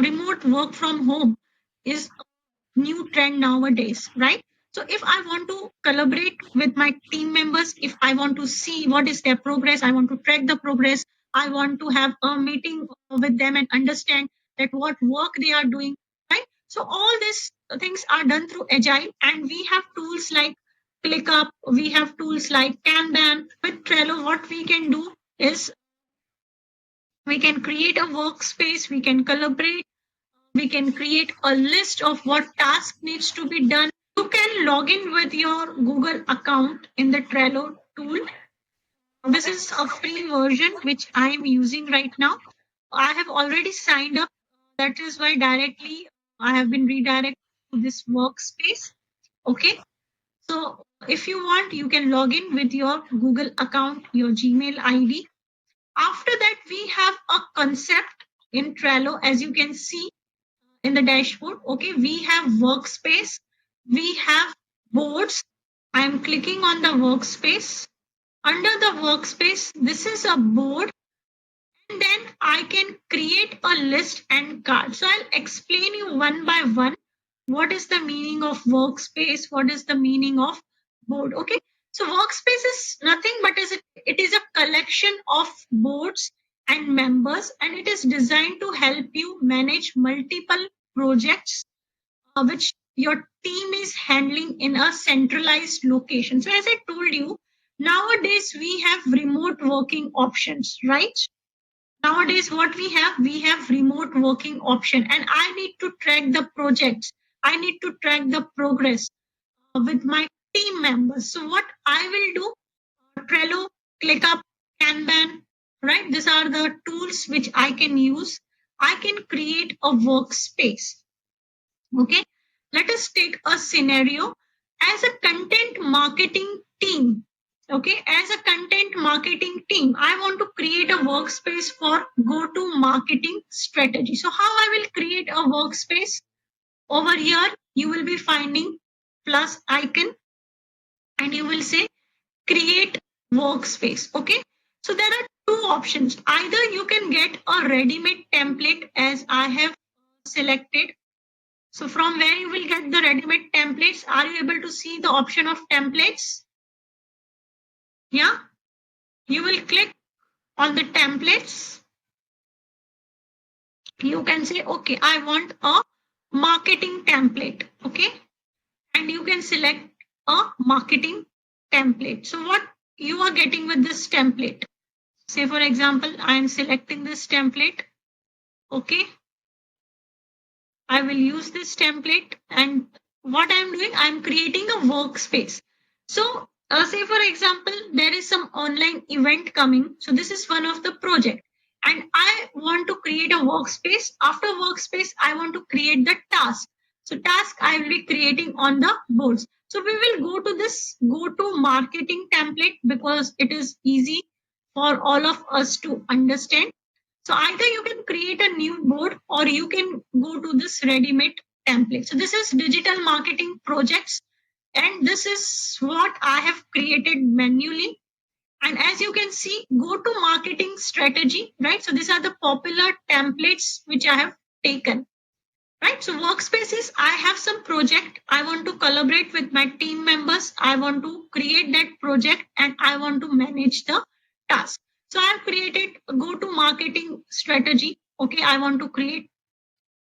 remote work from home is new trend nowadays, right? So if I want to collaborate with my team members, if I want to see what is their progress, I want to track the progress, I want to have a meeting with them and understand that what work they are doing, right? So all these things are done through Agile, and we have tools like ClickUp, we have tools like Kanban. With Trello, what we can do is we can create a workspace, we can collaborate, we can create a list of what task needs to be done. You can log in with your Google account in the Trello tool. This is a free version which I am using right now. I have already signed up. That is why directly I have been redirected to this workspace. Okay. So if you want, you can log in with your Google account, your Gmail ID. After that, we have a concept in Trello, as you can see in the dashboard. Okay, we have workspace, we have boards. I'm clicking on the workspace. Under the workspace, this is a board, and then I can create a list and card. So I'll explain you one by one what is the meaning of workspace, what is the meaning of board. Okay, so workspace is nothing but it is a collection of boards and members, and it is designed to help you manage multiple projects which your team is handling in a centralized location. So as I told you, nowadays we have remote working options, right? Nowadays what we have remote working option, and I need to track the projects, I need to track the progress with my team members. So what I will do, Trello, ClickUp, Kanban, right? These are the tools which I can use. I can create a workspace. Okay, let us take a scenario. As a content marketing team, okay, as a content marketing team, I want to create a workspace for go to marketing strategy. So how I will create a workspace? Over here you will be finding plus icon, and you will say create workspace. Okay, so there are two options. Either you can get a ready-made template, as I have selected. So from where you will get the ready-made templates? Are you able to see the option of templates? Yeah, you will click on the templates. You can say, okay, I want a marketing template. Okay, and you can select a marketing template. So what you are getting with this template? Say for example, I am selecting this template. Okay, I will use this template, and what I'm doing, I'm creating a workspace. So say for example, there is some online event coming. So this is one of the project, and I want to create a workspace. After workspace, I want to create the task. So task I will be creating on the boards. So we will go to this go to marketing template because it is easy for all of us to understand. So either you can create a new board or you can go to this ready-made template. So this is digital marketing projects, and this is what I have created manually. And as you can see, go to marketing strategy, right? So these are the popular templates which I have taken, right? So workspaces, I have some project. I want to collaborate with my team members. I want to create that project and I want to manage the task. So I've created a go-to marketing strategy. Okay, I want to create.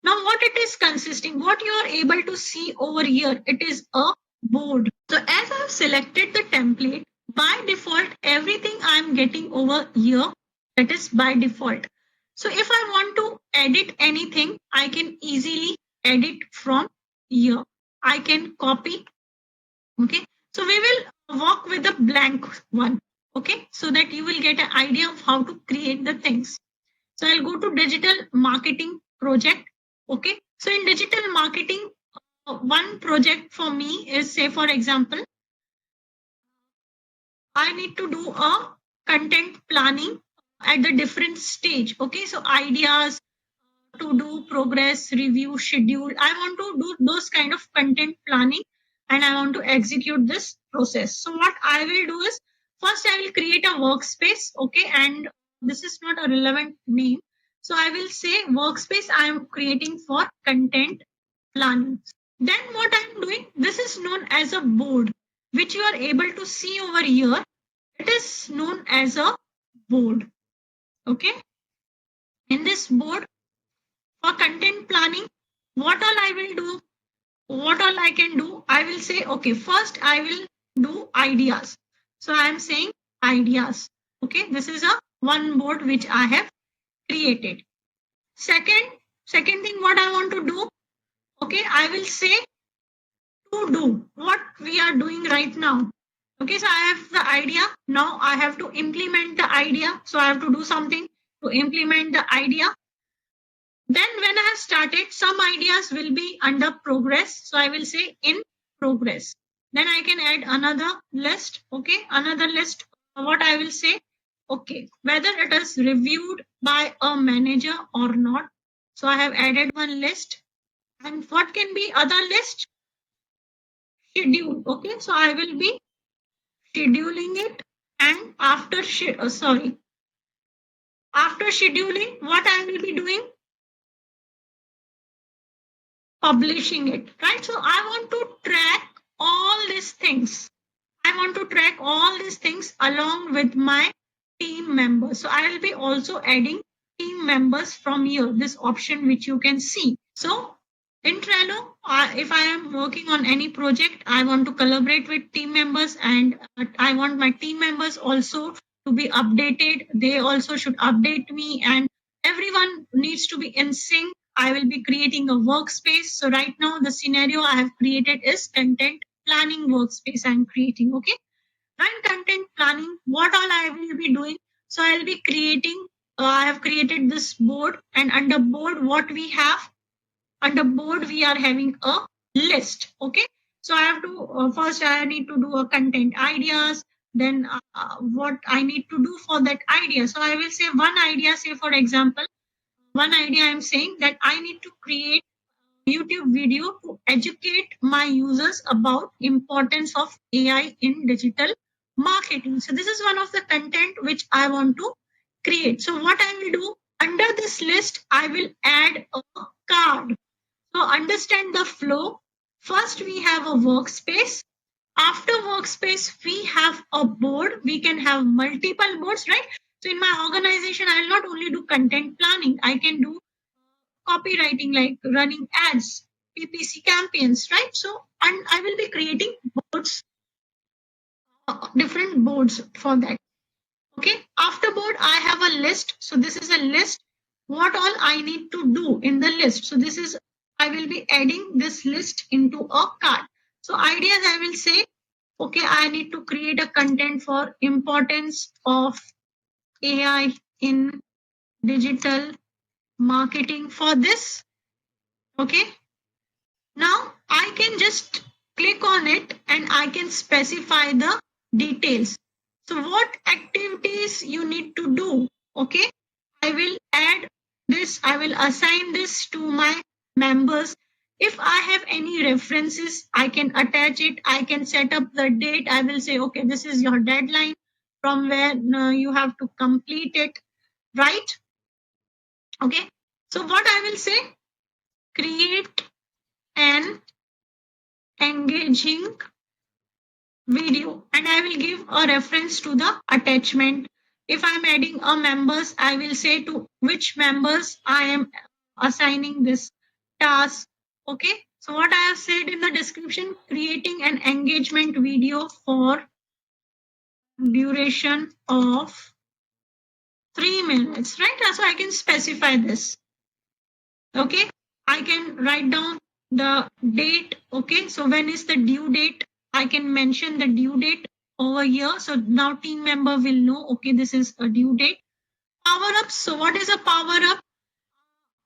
Now what it is consisting, what you are able to see over here, it is a board. So as I've selected the template, by default, everything I'm getting over here, that is by default. So if I want to edit anything, I can easily edit from here. I can copy. Okay. So we will walk with a blank one. Okay. So that you will get an idea of how to create the things. So I'll go to digital marketing project. Okay. So in digital marketing, one project for me is, say for example, I need to do a content planning at the different stage. Okay. So ideas, to do progress, review, schedule. I want to do those kind of content planning, and I want to execute this process. So what I will do is, first I will create a workspace. Okay. And this is not a relevant name. So I will say workspace I am creating for content planning. Then what I am doing, this is known as a board, which you are able to see over here. It is known as a board. Okay. In this board for content planning, what all I will do, what all I can do, I will say, okay, first I will do ideas. So I am saying ideas. Okay. This is a one board which I have created. Second thing what I want to do, okay, I will say to do what we are doing right now. Okay, so I have the idea. Now I have to implement the idea. So I have to do something to implement the idea. Then when I have started, some ideas will be under progress. So I will say in progress. Then I can add another list. Okay, another list. What I will say, okay, whether it is reviewed by a manager or not. So I have added one list. And what can be other list? Schedule. Okay, so I will be scheduling it, and after scheduling, what I will be doing, publishing it, right? So I want to track all these things. I want to track all these things along with my team members. So I will be also adding team members from here, this option which you can see. So in Trello, if I am working on any project, I want to collaborate with team members, and I want my team members also to be updated. They also should update me, and everyone needs to be in sync. I will be creating a workspace. So right now the scenario I have created is content planning workspace I'm creating. Okay. And content planning, what all I will be doing. So I'll be creating, I have created this board, and under board, what we have, under board we are having a list. Okay, so I have to first I need to do a content ideas, then what I need to do for that idea. So I will say one idea, say for example, one idea I'm saying that I need to create YouTube video to educate my users about importance of AI in digital marketing. So this is one of the content which I want to create. So what I will do, under this list I will add a card. So understand the flow. First, we have a workspace. After workspace, we have a board. We can have multiple boards, right? So in my organization, I'll not only do content planning, I can do copywriting like running ads, PPC campaigns, right? So, and I will be creating boards, different boards for that. Okay, after board I have a list. So this is a list, what all I need to do in the list. So this is, I will be adding this list into a card. So ideas I will say, okay, I need to create a content for importance of AI in digital marketing for this. Okay, now I can just click on it and I can specify the details. So what activities you need to do. Okay, I will add this, I will assign this to my members. If I have any references, I can attach it. I can set up the date. I will say, okay, this is your deadline from where you have to complete it, right? Okay. So what I will say, create an engaging video, and I will give a reference to the attachment. If I'm adding a members, I will say to which members I am assigning this task. Okay, so what I have said in the description, creating an engagement video for duration of 3 minutes, right? So I can specify this. Okay, I can write down the date. Okay, so when is the due date, I can mention the due date over here. So now team member will know, okay, this is a due date. Power ups, so what is a power up?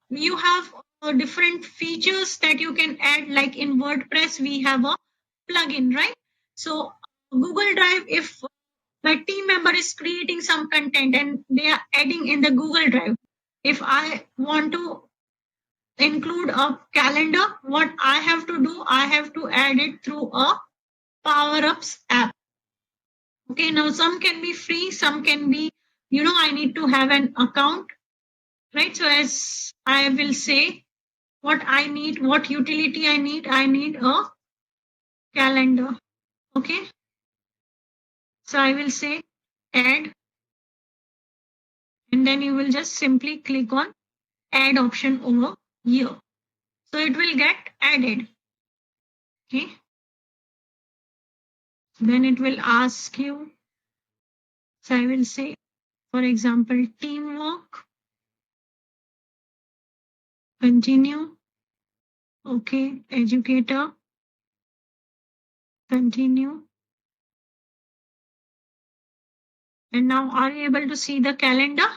You have different features that you can add, like in WordPress we have a plugin, right? So Google Drive, if my team member is creating some content and they are adding in the Google Drive, if I want to include a calendar, what I have to do, I have to add it through a Power Ups app. Okay, now some can be free, some can be, I need to have an account. right? So as I will say what I need, what utility I need a calendar. Okay. So I will say add, and then you will just simply click on add option over here. So it will get added. Okay. Then it will ask you. So I will say, for example, teamwork, continue. Okay. Educator, continue. And now are you able to see the calendar?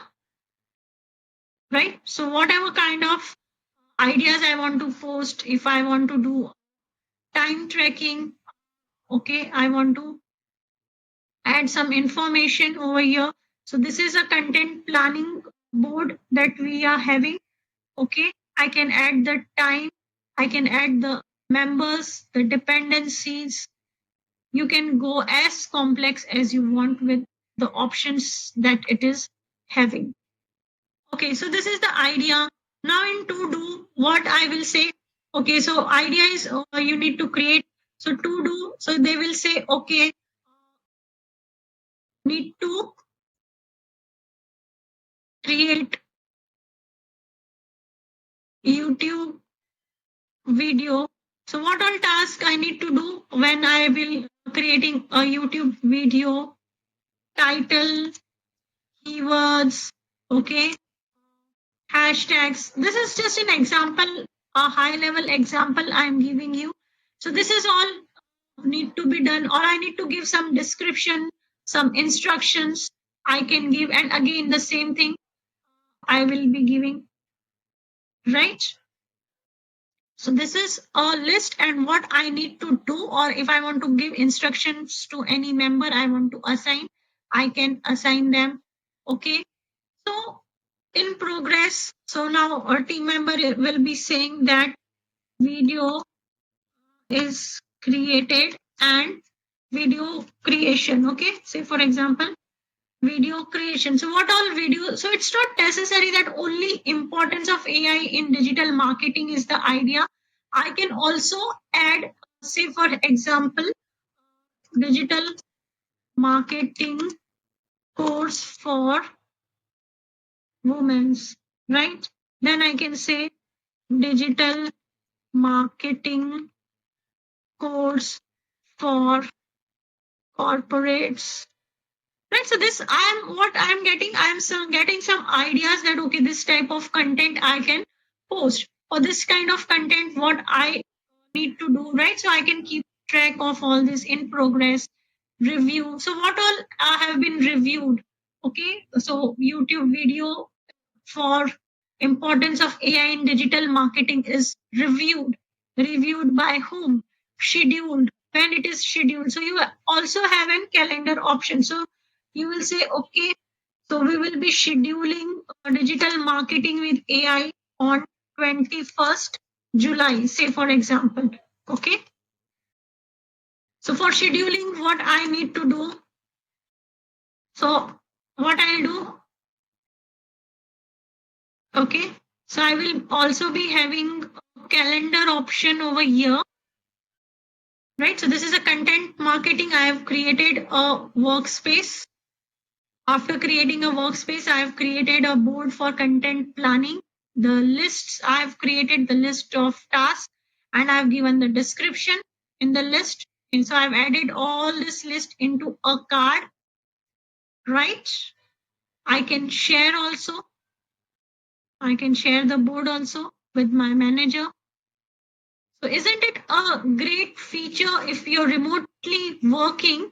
Right. So whatever kind of ideas I want to post, if I want to do time tracking, okay, I want to add some information over here. So this is a content planning board that we are having. Okay, I can add the time, I can add the members, the dependencies. You can go as complex as you want with the options that it is having. Okay, so this is the idea. Now in to do, what I will say, okay, so idea is you need to create. So to do, so they will say, okay, need to create YouTube video. So what all task I need to do when I will creating a YouTube video? Title, keywords, okay, hashtags. This is just an example, a high level example I'm giving you. So this is all need to be done, or I need to give some description, some instructions I can give, and again the same thing I will be giving, right? So this is a list and what I need to do, or if I want to give instructions to any member I want to assign, I can assign them. Okay. So in progress. So now a team member will be saying that video is created and video creation. Okay. Say for example, video creation. So what all video? So it's not necessary that only importance of AI in digital marketing is the idea. I can also add, say for example, digital marketing course for women's, right? Then I can say digital marketing course for corporates. Right. So this I'm what I'm getting, getting some ideas that okay, this type of content I can post, or this kind of content what I need to do, right? So I can keep track of all this in progress, review. So what all have been reviewed? Okay. So YouTube video for importance of AI in digital marketing is reviewed. Reviewed by whom? Scheduled. When it is scheduled. So you also have a calendar option. So you will say, okay, so we will be scheduling digital marketing with AI on 21st July, say for example. Okay. So for scheduling, what I need to do. So what I'll do, okay. So I will also be having a calendar option over here. Right. So this is a content marketing. I have created a workspace. After creating a workspace, I have created a board for content planning. The lists, I have created the list of tasks and I've given the description in the list. And so I've added all this list into a card, right? I can share also. I can share the board also with my manager. So isn't it a great feature if you're remotely working